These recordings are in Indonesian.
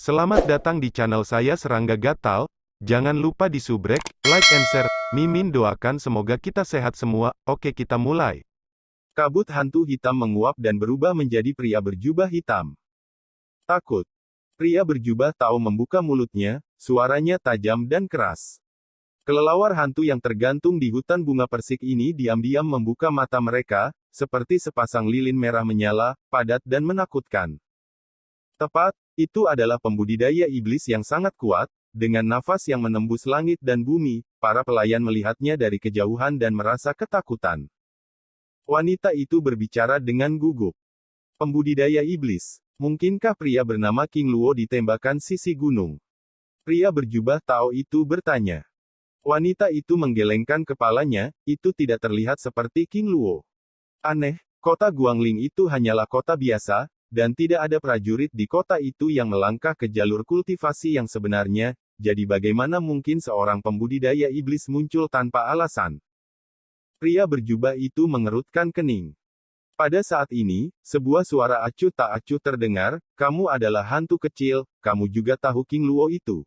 Selamat datang di channel saya Serangga Gatal. Jangan lupa di subrek, like and share. Mimin doakan semoga kita sehat semua. Oke, kita mulai. Kabut hantu hitam menguap dan berubah menjadi pria berjubah hitam. Takut. Pria berjubah tahu membuka mulutnya, suaranya tajam dan keras. Kelelawar hantu yang tergantung di hutan bunga persik ini diam-diam membuka mata mereka, seperti sepasang lilin merah menyala, padat dan menakutkan. Tepat, itu adalah pembudidaya iblis yang sangat kuat, dengan nafas yang menembus langit dan bumi. Para pelayan melihatnya dari kejauhan dan merasa ketakutan. Wanita itu berbicara dengan gugup. Pembudidaya iblis. Mungkinkah pria bernama King Luo ditembakkan sisi gunung? Pria berjubah Tao itu bertanya. Wanita itu menggelengkan kepalanya, itu tidak terlihat seperti King Luo. Aneh, kota Guangling itu hanyalah kota biasa, dan tidak ada prajurit di kota itu yang melangkah ke jalur kultivasi yang sebenarnya, jadi bagaimana mungkin seorang pembudidaya iblis muncul tanpa alasan? Pria berjubah itu mengerutkan kening. Pada saat ini, sebuah suara acuh tak acuh terdengar, kamu adalah hantu kecil, kamu juga tahu King Luo itu.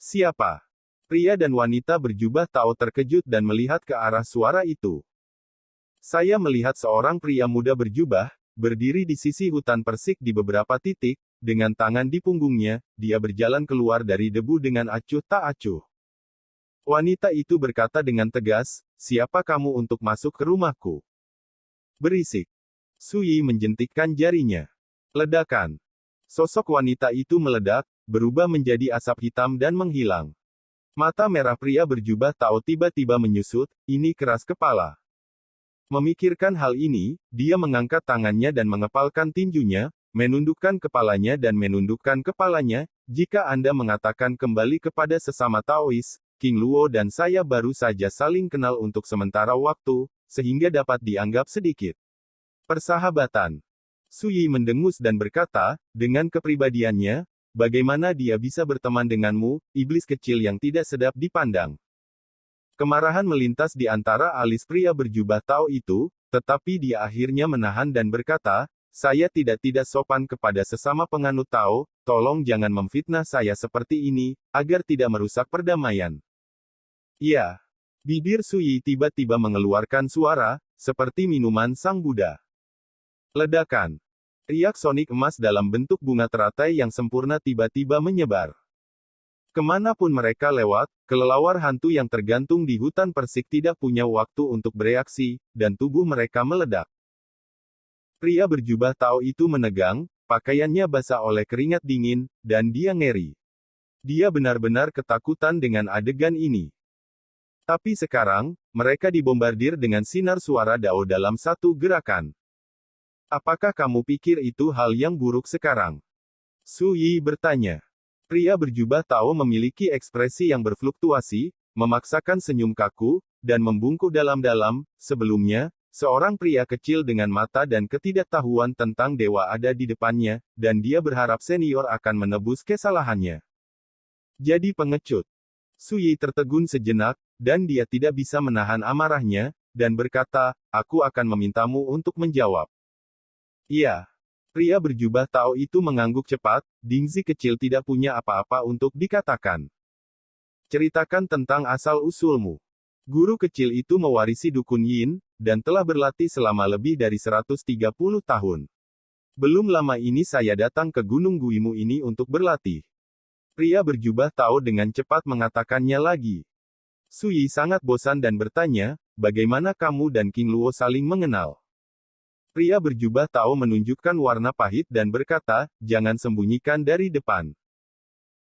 Siapa? Pria dan wanita berjubah tahu terkejut dan melihat ke arah suara itu. Saya melihat seorang pria muda berjubah, berdiri di sisi hutan persik di beberapa titik, dengan tangan di punggungnya, dia berjalan keluar dari debu dengan acuh tak acuh. Wanita itu berkata dengan tegas, siapa kamu untuk masuk ke rumahku? Berisik. Sui menjentikkan jarinya. Ledakan. Sosok wanita itu meledak, berubah menjadi asap hitam dan menghilang. Mata merah pria berjubah tahu tiba-tiba menyusut, ini keras kepala. Memikirkan hal ini, dia mengangkat tangannya dan mengepalkan tinjunya, menundukkan kepalanya dan menundukkan kepalanya. Jika Anda mengatakan kembali kepada sesama Taois, King Luo dan saya baru saja saling kenal untuk sementara waktu, sehingga dapat dianggap sedikit persahabatan. Sui mendengus dan berkata, dengan kepribadiannya, bagaimana dia bisa berteman denganmu, iblis kecil yang tidak sedap dipandang. Kemarahan melintas di antara alis pria berjubah Tao itu, tetapi dia akhirnya menahan dan berkata, saya tidak sopan kepada sesama penganut Tao, tolong jangan memfitnah saya seperti ini, agar tidak merusak perdamaian. Ya. Bibir Sui tiba-tiba mengeluarkan suara, seperti minuman sang Buddha. Ledakan. Riak sonik emas dalam bentuk bunga teratai yang sempurna tiba-tiba menyebar. Kemanapun mereka lewat, kelelawar hantu yang tergantung di hutan persik tidak punya waktu untuk bereaksi, dan tubuh mereka meledak. Pria berjubah Tao itu menegang, pakaiannya basah oleh keringat dingin, dan dia ngeri. Dia benar-benar ketakutan dengan adegan ini. Tapi sekarang, mereka dibombardir dengan sinar suara Dao dalam satu gerakan. Apakah kamu pikir itu hal yang buruk sekarang? Sui bertanya. Pria berjubah Tao memiliki ekspresi yang berfluktuasi, memaksakan senyum kaku, dan membungkuk dalam-dalam. Sebelumnya, seorang pria kecil dengan mata dan ketidaktahuan tentang dewa ada di depannya, dan dia berharap senior akan menebus kesalahannya. Jadi pengecut. Sui tertegun sejenak, dan dia tidak bisa menahan amarahnya, dan berkata, aku akan memintamu untuk menjawab. Iya. Pria berjubah Tao itu mengangguk cepat, Dingzi kecil tidak punya apa-apa untuk dikatakan. Ceritakan tentang asal-usulmu. Guru kecil itu mewarisi dukun Yin, dan telah berlatih selama lebih dari 130 tahun. Belum lama ini saya datang ke Gunung Guimu ini untuk berlatih. Pria berjubah Tao dengan cepat mengatakannya lagi. Sui sangat bosan dan bertanya, bagaimana kamu dan King Luo saling mengenal? Pria berjubah Tao menunjukkan warna pahit dan berkata, jangan sembunyikan dari depan.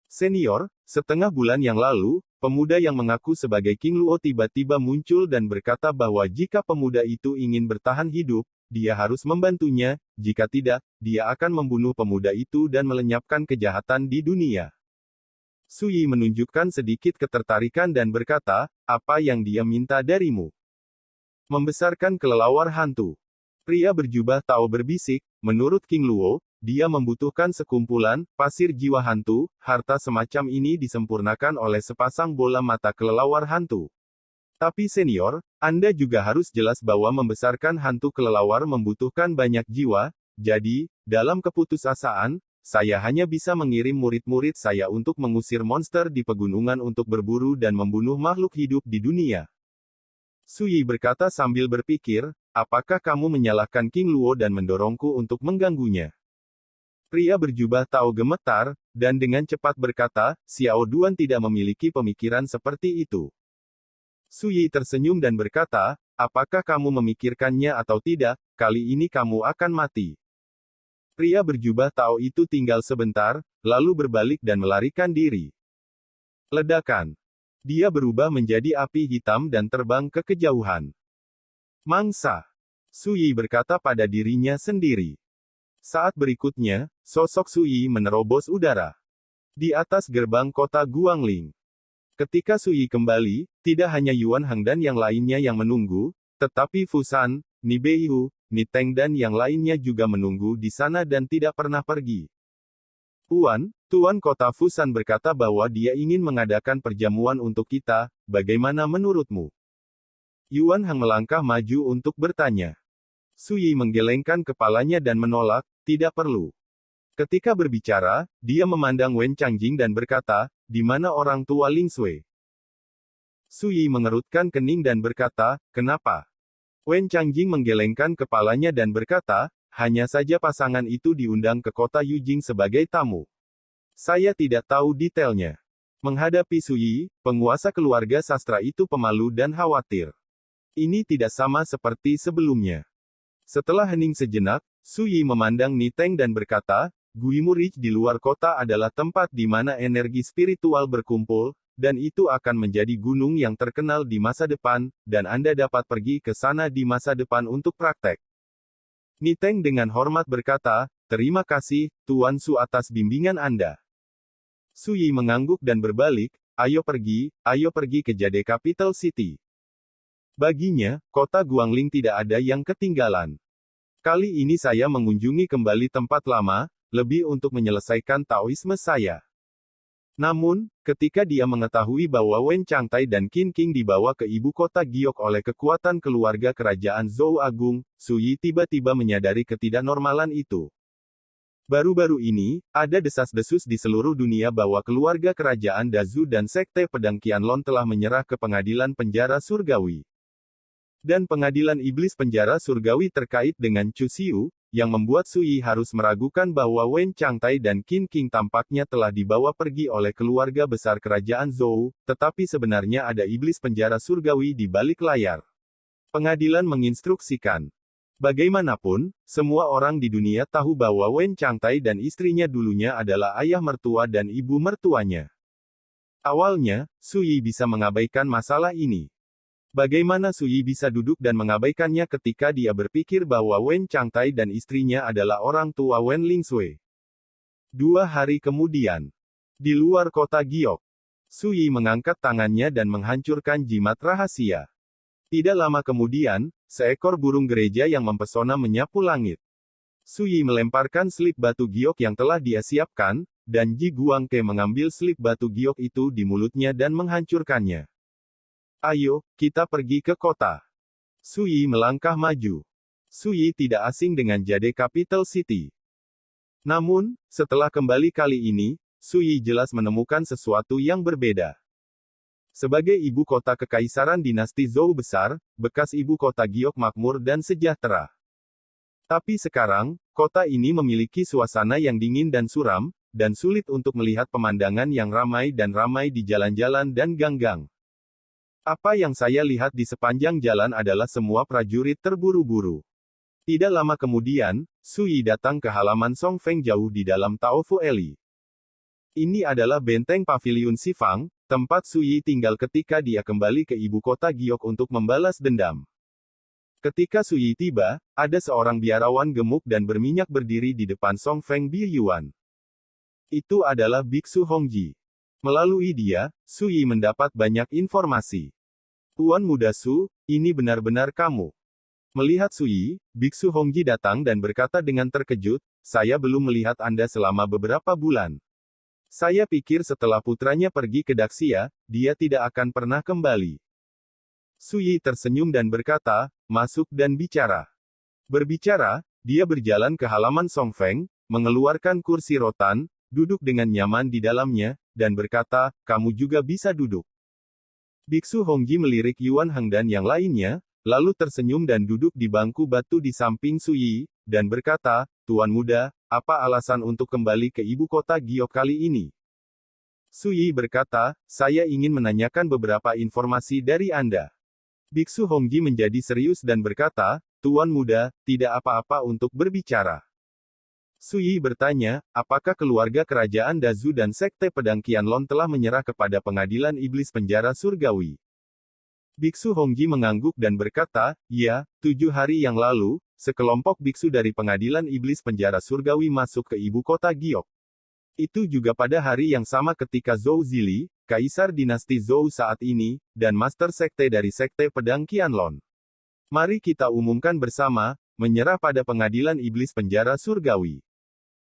Senior, setengah bulan yang lalu, pemuda yang mengaku sebagai King Luo tiba-tiba muncul dan berkata bahwa jika pemuda itu ingin bertahan hidup, dia harus membantunya, jika tidak, dia akan membunuh pemuda itu dan melenyapkan kejahatan di dunia. Sui menunjukkan sedikit ketertarikan dan berkata, apa yang dia minta darimu? Membesarkan kelelawar hantu. Pria berjubah Tao berbisik, menurut King Luo, dia membutuhkan sekumpulan pasir jiwa hantu, harta semacam ini disempurnakan oleh sepasang bola mata kelelawar hantu. Tapi senior, Anda juga harus jelas bahwa membesarkan hantu kelelawar membutuhkan banyak jiwa, jadi, dalam keputusasaan, saya hanya bisa mengirim murid-murid saya untuk mengusir monster di pegunungan untuk berburu dan membunuh makhluk hidup di dunia. Sui berkata sambil berpikir, apakah kamu menyalahkan King Luo dan mendorongku untuk mengganggunya? Pria berjubah tahu gemetar, dan dengan cepat berkata, Xiao Duan tidak memiliki pemikiran seperti itu. Sui tersenyum dan berkata, apakah kamu memikirkannya atau tidak, kali ini kamu akan mati. Pria berjubah tahu itu tinggal sebentar, lalu berbalik dan melarikan diri. Ledakan. Dia berubah menjadi api hitam dan terbang ke kejauhan. Mangsa. Sui berkata pada dirinya sendiri. Saat berikutnya, sosok Sui menerobos udara. Di atas gerbang kota Guangling. Ketika Sui kembali, tidak hanya Yuan Hang dan yang lainnya yang menunggu, tetapi Fusan, Ni Beihu, Ni Teng dan yang lainnya juga menunggu di sana dan tidak pernah pergi. Tuan kota Fusan berkata bahwa dia ingin mengadakan perjamuan untuk kita, bagaimana menurutmu? Yuan Hang melangkah maju untuk bertanya. Sui menggelengkan kepalanya dan menolak, tidak perlu. Ketika berbicara, dia memandang Wen Changjing dan berkata, di mana orang tua Ling Sui? Sui mengerutkan kening dan berkata, kenapa? Wen Changjing menggelengkan kepalanya dan berkata, hanya saja pasangan itu diundang ke kota Yujing sebagai tamu. Saya tidak tahu detailnya. Menghadapi Sui, penguasa keluarga sastra itu pemalu dan khawatir. Ini tidak sama seperti sebelumnya. Setelah hening sejenak, Sui memandang Ni Teng dan berkata, Guimu Ridge di luar kota adalah tempat di mana energi spiritual berkumpul, dan itu akan menjadi gunung yang terkenal di masa depan, dan Anda dapat pergi ke sana di masa depan untuk praktek. Ni Teng dengan hormat berkata, terima kasih, Tuan Su atas bimbingan Anda. Sui mengangguk dan berbalik, ayo pergi ke Jade Capital City. Baginya, kota Guangling tidak ada yang ketinggalan. Kali ini saya mengunjungi kembali tempat lama, lebih untuk menyelesaikan Taoisme saya. Namun, ketika dia mengetahui bahwa Wen Changtai dan Qin King dibawa ke ibu kota Giok oleh kekuatan keluarga kerajaan Zhou Agung, Sui tiba-tiba menyadari ketidaknormalan itu. Baru-baru ini, ada desas-desus di seluruh dunia bahwa keluarga kerajaan Dazu dan Sekte Pedang Qianlong telah menyerah ke pengadilan penjara surgawi. Dan pengadilan iblis penjara surgawi terkait dengan Chu Xiu, yang membuat Sui harus meragukan bahwa Wen Changtai dan Qin King tampaknya telah dibawa pergi oleh keluarga besar kerajaan Zhou, tetapi sebenarnya ada iblis penjara surgawi di balik layar. Pengadilan menginstruksikan. Bagaimanapun, semua orang di dunia tahu bahwa Wen Changtai dan istrinya dulunya adalah ayah mertua dan ibu mertuanya. Awalnya, Sui bisa mengabaikan masalah ini. Bagaimana Sui bisa duduk dan mengabaikannya ketika dia berpikir bahwa Wen Changtai dan istrinya adalah orang tua Wen Lingsui? 2 hari kemudian, di luar kota Giok, Sui mengangkat tangannya dan menghancurkan jimat rahasia. Tidak lama kemudian, seekor burung gereja yang mempesona menyapu langit. Sui melemparkan slip batu giok yang telah dia siapkan, dan Ji Guangke mengambil slip batu giok itu di mulutnya dan menghancurkannya. Ayo, kita pergi ke kota. Sui melangkah maju. Sui tidak asing dengan Jade Capital City. Namun, setelah kembali kali ini, Sui jelas menemukan sesuatu yang berbeda. Sebagai ibu kota kekaisaran dinasti Zhou besar, bekas ibu kota Giok makmur dan sejahtera. Tapi sekarang, kota ini memiliki suasana yang dingin dan suram, dan sulit untuk melihat pemandangan yang ramai di jalan-jalan dan gang-gang. Apa yang saya lihat di sepanjang jalan adalah semua prajurit terburu-buru. Tidak lama kemudian, Sui datang ke halaman Song Feng jauh di dalam Taofu Eli. Ini adalah benteng Paviliun Sifang, tempat Sui tinggal ketika dia kembali ke ibu kota Giok untuk membalas dendam. Ketika Sui tiba, ada seorang biarawan gemuk dan berminyak berdiri di depan Song Feng Biyuan. Itu adalah Biksu Hongji. Melalui dia, Sui mendapat banyak informasi. Tuan Muda Su, ini benar-benar kamu. Melihat Sui, Biksu Hongji datang dan berkata dengan terkejut, saya belum melihat Anda selama beberapa bulan. Saya pikir setelah putranya pergi ke Daxia, dia tidak akan pernah kembali. Sui tersenyum dan berkata, masuk dan bicara. Berbicara, dia berjalan ke halaman Song Feng, mengeluarkan kursi rotan, duduk dengan nyaman di dalamnya, dan berkata, kamu juga bisa duduk. Biksu Hongji melirik Yuan Heng dan yang lainnya, lalu tersenyum dan duduk di bangku batu di samping Su Yi, dan berkata, Tuan Muda, apa alasan untuk kembali ke ibu kota Giok kali ini? Su Yi berkata, saya ingin menanyakan beberapa informasi dari Anda. Biksu Hongji menjadi serius dan berkata, Tuan Muda, tidak apa-apa untuk berbicara. Su Yi bertanya, apakah keluarga kerajaan Dazu dan Sekte Pedang Qianlong telah menyerah kepada pengadilan iblis penjara surgawi? Biksu Hongji mengangguk dan berkata, ya, 7 hari yang lalu, sekelompok biksu dari pengadilan iblis penjara surgawi masuk ke ibu kota Giok. Itu juga pada hari yang sama ketika Zhou Zili, Kaisar dinasti Zhou saat ini, dan Master Sekte dari Sekte Pedang Qianlong. Mari kita umumkan bersama, menyerah pada pengadilan iblis penjara surgawi.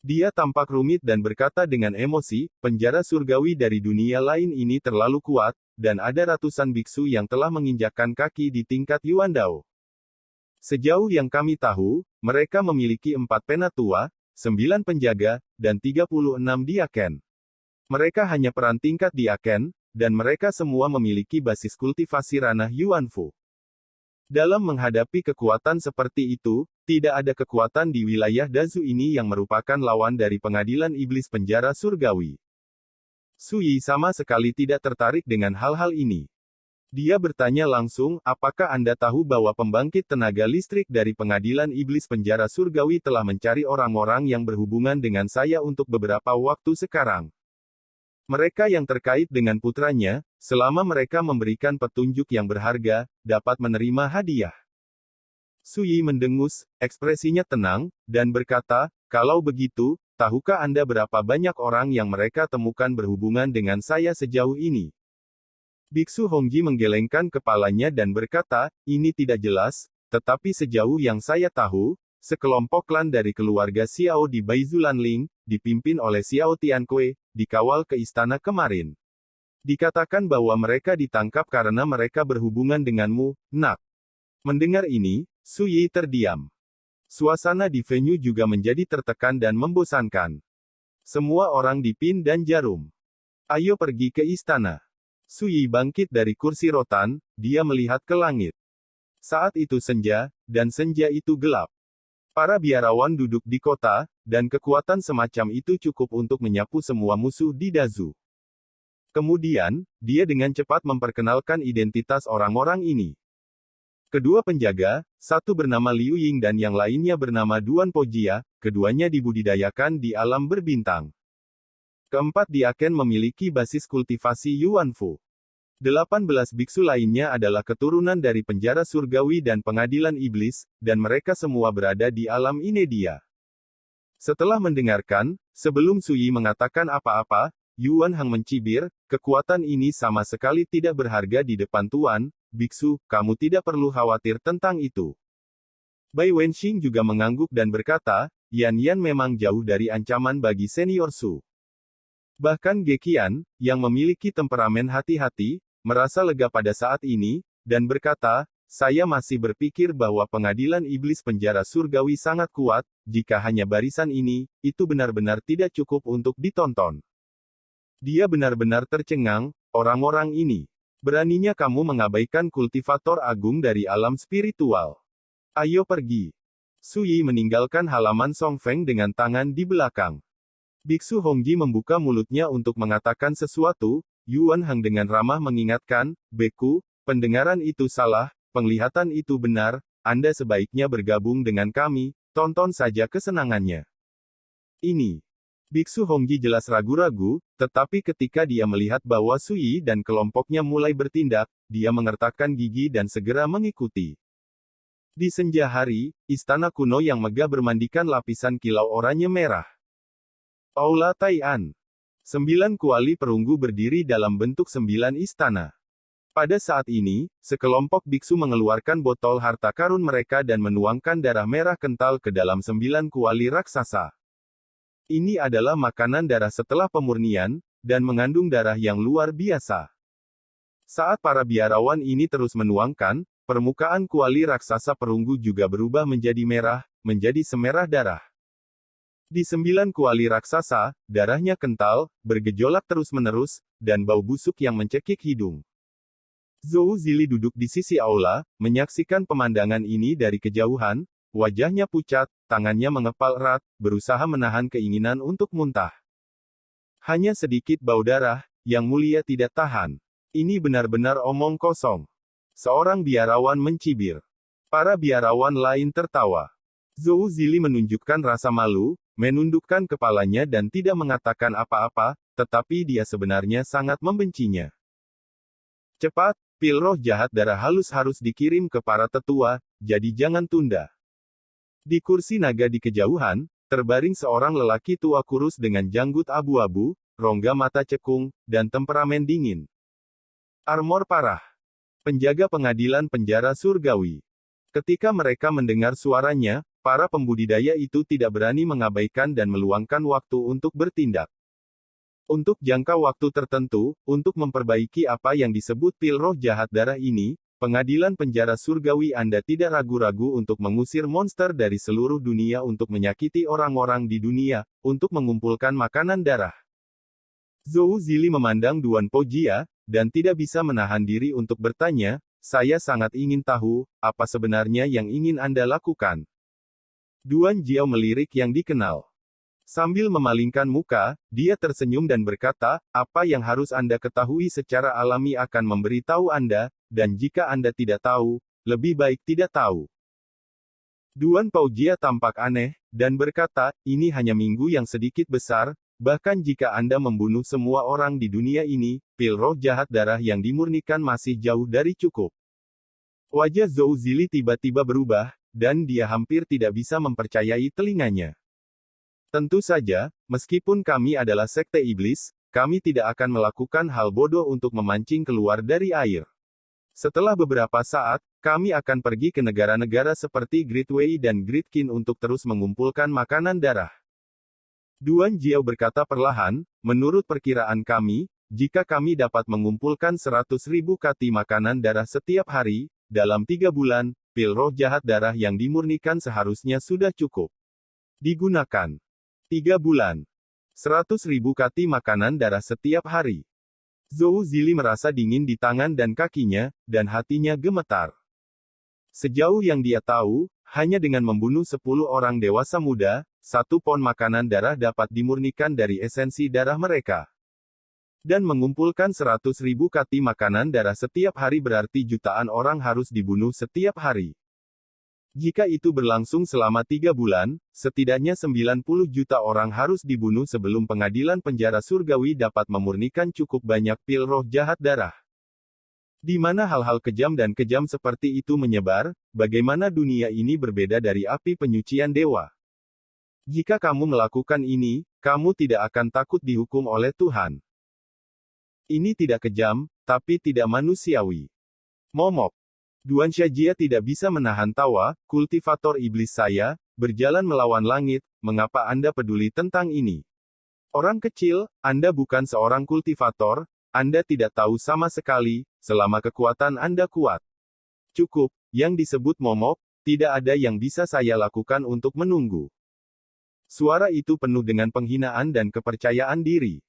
Dia tampak rumit dan berkata dengan emosi, penjara surgawi dari dunia lain ini terlalu kuat, dan ada ratusan biksu yang telah menginjakkan kaki di tingkat Yuandao. Sejauh yang kami tahu, mereka memiliki 4 penatua, 9 penjaga, dan 36 diaken. Mereka hanya peran tingkat diaken, dan mereka semua memiliki basis kultivasi ranah Yuanfu. Dalam menghadapi kekuatan seperti itu, tidak ada kekuatan di wilayah Dazu ini yang merupakan lawan dari pengadilan iblis penjara surgawi. Su Yi sama sekali tidak tertarik dengan hal-hal ini. Dia bertanya langsung, apakah Anda tahu bahwa pembangkit tenaga listrik dari pengadilan iblis penjara surgawi telah mencari orang-orang yang berhubungan dengan saya untuk beberapa waktu sekarang? Mereka yang terkait dengan putranya, selama mereka memberikan petunjuk yang berharga, dapat menerima hadiah. Su Yi mendengus, ekspresinya tenang, dan berkata, kalau begitu, tahukah Anda berapa banyak orang yang mereka temukan berhubungan dengan saya sejauh ini? Biksu Hongji menggelengkan kepalanya dan berkata, ini tidak jelas, tetapi sejauh yang saya tahu, sekelompok klan dari keluarga Xiao di Baizulanling, dipimpin oleh Xiao Tiankui, dikawal ke istana kemarin. Dikatakan bahwa mereka ditangkap karena mereka berhubungan denganmu, Nak. Mendengar ini, Su Yi terdiam. Suasana di venue juga menjadi tertekan dan membosankan. Semua orang dipin dan jarum. Ayo pergi ke istana. Su Yi bangkit dari kursi rotan, dia melihat ke langit. Saat itu senja, dan senja itu gelap. Para biarawan duduk di kota, dan kekuatan semacam itu cukup untuk menyapu semua musuh di Dazu. Kemudian, dia dengan cepat memperkenalkan identitas orang-orang ini. Kedua penjaga, satu bernama Liu Ying dan yang lainnya bernama Duan Pojia, keduanya dibudidayakan di alam berbintang. Keempat diaken memiliki basis kultivasi Yuanfu. 18 biksu lainnya adalah keturunan dari penjara surgawi dan pengadilan iblis, dan mereka semua berada di alam Inedia. Setelah mendengarkan, sebelum Su Yi mengatakan apa-apa, Yuan Heng mencibir, kekuatan ini sama sekali tidak berharga di depan Tuan, biksu, kamu tidak perlu khawatir tentang itu. Bai Wenxing juga mengangguk dan berkata, Yan Yan memang jauh dari ancaman bagi senior Su. Bahkan Gekian, yang memiliki temperamen hati-hati, merasa lega pada saat ini, dan berkata, saya masih berpikir bahwa pengadilan iblis penjara surgawi sangat kuat, jika hanya barisan ini, itu benar-benar tidak cukup untuk ditonton. Dia benar-benar tercengang, orang-orang ini. Beraninya kamu mengabaikan kultivator agung dari alam spiritual. Ayo pergi. Su Yi meninggalkan halaman Song Feng dengan tangan di belakang. Biksu Hongji membuka mulutnya untuk mengatakan sesuatu, Yuan Heng dengan ramah mengingatkan, Beku, pendengaran itu salah, penglihatan itu benar, Anda sebaiknya bergabung dengan kami, tonton saja kesenangannya. Ini. Biksu Hongji jelas ragu-ragu, tetapi ketika dia melihat bahwa Su Yi dan kelompoknya mulai bertindak, dia mengertakkan gigi dan segera mengikuti. Di senja hari, istana kuno yang megah bermandikan lapisan kilau oranye merah. Aula Tai'an. 9 kuali perunggu berdiri dalam bentuk 9 istana. Pada saat ini, sekelompok biksu mengeluarkan botol harta karun mereka dan menuangkan darah merah kental ke dalam 9 kuali raksasa. Ini adalah makanan darah setelah pemurnian, dan mengandung darah yang luar biasa. Saat para biarawan ini terus menuangkan, permukaan kuali raksasa perunggu juga berubah menjadi merah, menjadi semerah darah. Di 9 kuali raksasa, darahnya kental, bergejolak terus-menerus, dan bau busuk yang mencekik hidung. Zhou Zili duduk di sisi aula, menyaksikan pemandangan ini dari kejauhan, wajahnya pucat, tangannya mengepal erat, berusaha menahan keinginan untuk muntah. Hanya sedikit bau darah, yang mulia tidak tahan. Ini benar-benar omong kosong. Seorang biarawan mencibir. Para biarawan lain tertawa. Zhou Zili menunjukkan rasa malu, menundukkan kepalanya dan tidak mengatakan apa-apa, tetapi dia sebenarnya sangat membencinya. Cepat, pil roh jahat darah halus harus dikirim ke para tetua, jadi jangan tunda. Di kursi naga di kejauhan, terbaring seorang lelaki tua kurus dengan janggut abu-abu, rongga mata cekung, dan temperamen dingin. Armor parah. Penjaga pengadilan penjara surgawi. Ketika mereka mendengar suaranya, para pembudidaya itu tidak berani mengabaikan dan meluangkan waktu untuk bertindak. Untuk jangka waktu tertentu, untuk memperbaiki apa yang disebut pil roh jahat darah ini, pengadilan penjara surgawi Anda tidak ragu-ragu untuk mengusir monster dari seluruh dunia untuk menyakiti orang-orang di dunia, untuk mengumpulkan makanan darah. Zhou Zili memandang Duan Pojia, dan tidak bisa menahan diri untuk bertanya, saya sangat ingin tahu, apa sebenarnya yang ingin Anda lakukan? Duan Jiao melirik yang dikenal. Sambil memalingkan muka, dia tersenyum dan berkata, apa yang harus Anda ketahui secara alami akan memberitahu Anda, dan jika Anda tidak tahu, lebih baik tidak tahu. Duan Pojia tampak aneh, dan berkata, ini hanya minggu yang sedikit besar, bahkan jika Anda membunuh semua orang di dunia ini, pil roh jahat darah yang dimurnikan masih jauh dari cukup. Wajah Zhou Zili tiba-tiba berubah, dan dia hampir tidak bisa mempercayai telinganya. Tentu saja, meskipun kami adalah sekte iblis, kami tidak akan melakukan hal bodoh untuk memancing keluar dari air. Setelah beberapa saat, kami akan pergi ke negara-negara seperti Great Wei dan Great Qin untuk terus mengumpulkan makanan darah. Duan Jiao berkata perlahan, menurut perkiraan kami, jika kami dapat mengumpulkan 100.000 kati makanan darah setiap hari, dalam 3 bulan, pil roh jahat darah yang dimurnikan seharusnya sudah cukup digunakan. 3 bulan. 100.000 kati makanan darah setiap hari. Zhou Zili merasa dingin di tangan dan kakinya, dan hatinya gemetar. Sejauh yang dia tahu, hanya dengan membunuh 10 orang dewasa muda, 1 pon makanan darah dapat dimurnikan dari esensi darah mereka. Dan mengumpulkan 100.000 kati makanan darah setiap hari berarti jutaan orang harus dibunuh setiap hari. Jika itu berlangsung selama 3 bulan, setidaknya 90 juta orang harus dibunuh sebelum pengadilan penjara surgawi dapat memurnikan cukup banyak pil roh jahat darah. Di mana hal-hal kejam dan kejam seperti itu menyebar, bagaimana dunia ini berbeda dari api penyucian dewa. Jika kamu melakukan ini, kamu tidak akan takut dihukum oleh Tuhan. Ini tidak kejam, tapi tidak manusiawi. Momok. Duan Shajia tidak bisa menahan tawa, kultivator iblis saya, berjalan melawan langit, mengapa Anda peduli tentang ini? Orang kecil, Anda bukan seorang kultivator, Anda tidak tahu sama sekali, selama kekuatan Anda kuat. Cukup, yang disebut momok, tidak ada yang bisa saya lakukan untuk menunggu. Suara itu penuh dengan penghinaan dan kepercayaan diri.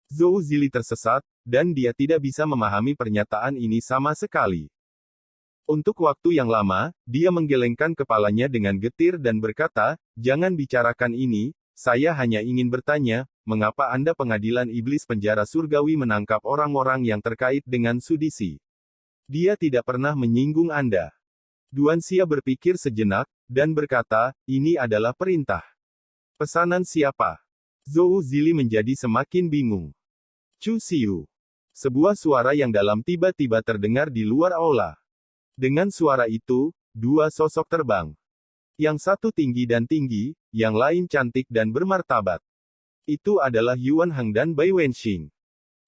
Zhou Zili tersesat, dan dia tidak bisa memahami pernyataan ini sama sekali. Untuk waktu yang lama, dia menggelengkan kepalanya dengan getir dan berkata, jangan bicarakan ini, saya hanya ingin bertanya, mengapa Anda pengadilan iblis penjara surgawi menangkap orang-orang yang terkait dengan sudisi? Dia tidak pernah menyinggung Anda. Duan Xia berpikir sejenak, dan berkata, ini adalah perintah. Pesanan siapa? Zhou Zili menjadi semakin bingung. Chu Xiu. Sebuah suara yang dalam tiba-tiba terdengar di luar aula. Dengan suara itu, 2 sosok terbang. Yang satu tinggi dan tinggi, yang lain cantik dan bermartabat. Itu adalah Yuan Heng dan Bai Wenxing.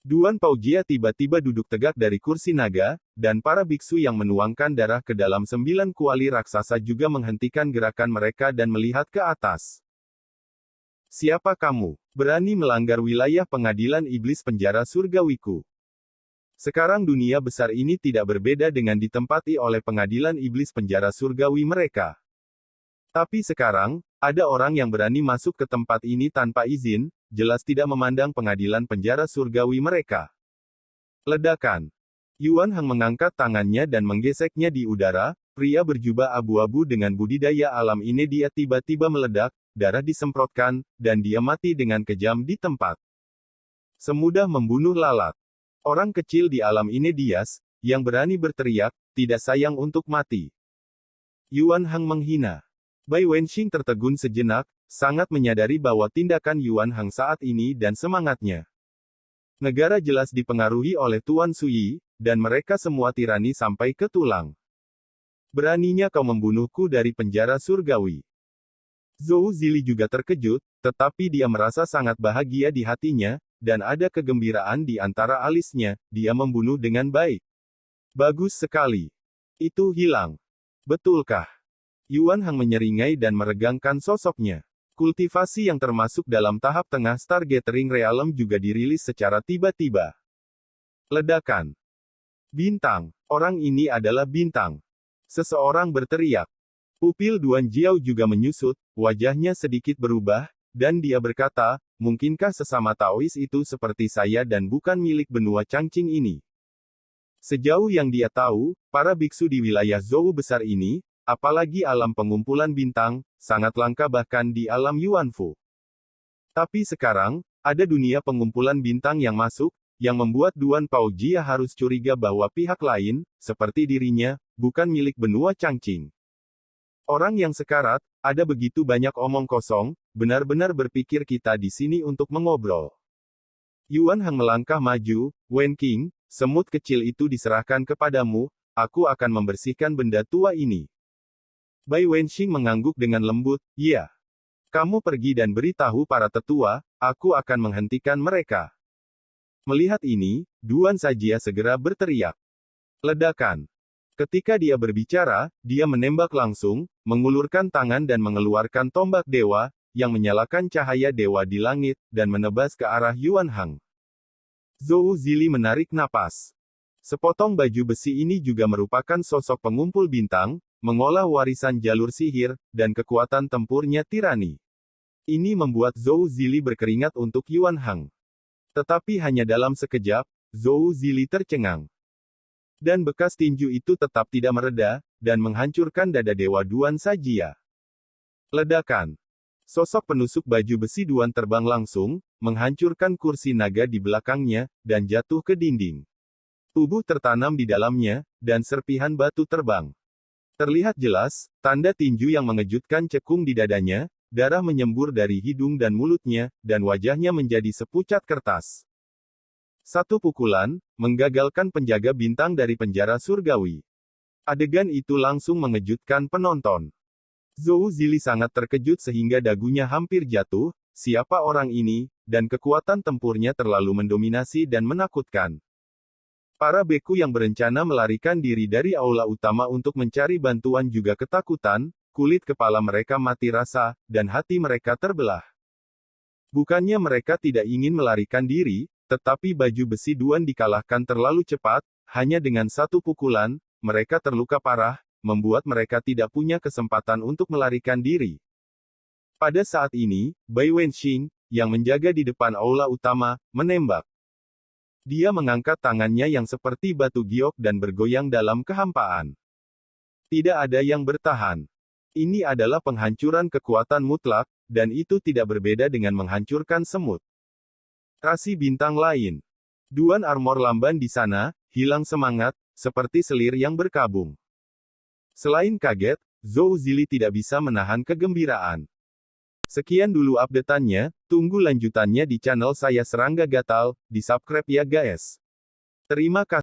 Duan Pojia tiba-tiba duduk tegak dari kursi naga, dan para biksu yang menuangkan darah ke dalam 9 kuali raksasa juga menghentikan gerakan mereka dan melihat ke atas. Siapa kamu? Berani melanggar wilayah pengadilan iblis penjara surgawiku. Sekarang dunia besar ini tidak berbeda dengan ditempati oleh pengadilan iblis penjara surgawi mereka. Tapi sekarang, Ada orang yang berani masuk ke tempat ini tanpa izin, jelas tidak memandang pengadilan penjara surgawi mereka. Ledakan. Yuan Hang mengangkat tangannya dan menggeseknya di udara, pria berjubah abu-abu dengan budidaya alam ini dia tiba-tiba meledak, darah disemprotkan, dan dia mati dengan kejam di tempat. Semudah membunuh lalat. Orang kecil di alam ini Dias, yang berani berteriak, tidak sayang untuk mati. Yuan Hang menghina. Bai Wenxing tertegun sejenak, sangat menyadari bahwa tindakan Yuan Hang saat ini dan semangatnya. Negara jelas dipengaruhi oleh Tuan Suyi, dan mereka semua tirani sampai ke tulang. Beraninya kau membunuhku dari penjara surgawi. Zhou Zili juga terkejut, tetapi dia merasa sangat bahagia di hatinya, dan ada kegembiraan di antara alisnya, dia membunuh dengan baik. Bagus sekali. Itu hilang. Betulkah? Yuan Hang menyeringai dan meregangkan sosoknya. Kultivasi yang termasuk dalam tahap tengah Stargathering Realm juga dirilis secara tiba-tiba. Ledakan. Bintang. Orang ini adalah bintang. Seseorang berteriak. Pupil Duan Jiao juga menyusut, wajahnya sedikit berubah, dan dia berkata, mungkinkah sesama Taois itu seperti saya dan bukan milik benua Changqing ini? Sejauh yang dia tahu, para biksu di wilayah Zhou besar ini, apalagi alam pengumpulan bintang, sangat langka bahkan di alam Yuanfu. Tapi sekarang, ada dunia pengumpulan bintang yang masuk, yang membuat Duan Paojia harus curiga bahwa pihak lain, seperti dirinya, bukan milik benua Changqing. Orang yang sekarat, ada begitu banyak omong kosong, benar-benar berpikir kita di sini untuk mengobrol. Yuan Hang melangkah maju, Wen Qing, semut kecil itu diserahkan kepadamu, aku akan membersihkan benda tua ini. Bai Wenxing mengangguk dengan lembut, ya. Kamu pergi dan beritahu para tetua, aku akan menghentikan mereka. Melihat ini, Duan Sajia segera berteriak. Ledakan. Ketika dia berbicara, dia menembak langsung, mengulurkan tangan dan mengeluarkan tombak dewa, yang menyalakan cahaya dewa di langit, dan menebas ke arah Yuan Hang. Zhou Zili menarik napas. Sepotong baju besi ini juga merupakan sosok pengumpul bintang, mengolah warisan jalur sihir, dan kekuatan tempurnya tirani. Ini membuat Zhou Zili berkeringat untuk Yuan Hang. Tetapi hanya dalam sekejap, Zhou Zili tercengang. Dan bekas tinju itu tetap tidak mereda, dan menghancurkan dada Dewa Duan Sajia. Ledakan. Sosok penusuk baju besi Duan terbang langsung, menghancurkan kursi naga di belakangnya, dan jatuh ke dinding. Tubuh tertanam di dalamnya, dan serpihan batu terbang. Terlihat jelas, tanda tinju yang mengejutkan cekung di dadanya, darah menyembur dari hidung dan mulutnya, dan wajahnya menjadi sepucat kertas. Satu pukulan, menggagalkan penjaga bintang dari penjara surgawi. Adegan itu langsung mengejutkan penonton. Zhou Zili sangat terkejut sehingga dagunya hampir jatuh, siapa orang ini, dan kekuatan tempurnya terlalu mendominasi dan menakutkan. Para beku yang berencana melarikan diri dari aula utama untuk mencari bantuan juga ketakutan, kulit kepala mereka mati rasa, dan hati mereka terbelah. Bukannya mereka tidak ingin melarikan diri, tetapi baju besi Duan dikalahkan terlalu cepat, hanya dengan satu pukulan, mereka terluka parah, membuat mereka tidak punya kesempatan untuk melarikan diri. Pada saat ini, Bai Wenxing, yang menjaga di depan aula utama, menembak. Dia mengangkat tangannya yang seperti batu giok dan bergoyang dalam kehampaan. Tidak ada yang bertahan. Ini adalah penghancuran kekuatan mutlak, dan itu tidak berbeda dengan menghancurkan semut. Rasi bintang lain. Duan armor lamban di sana, hilang semangat, seperti selir yang berkabung. Selain kaget, Zhou Zili tidak bisa menahan kegembiraan. Sekian dulu update-annya, tunggu lanjutannya di channel saya Serangga Gatal, di subscribe ya guys. Terima kasih.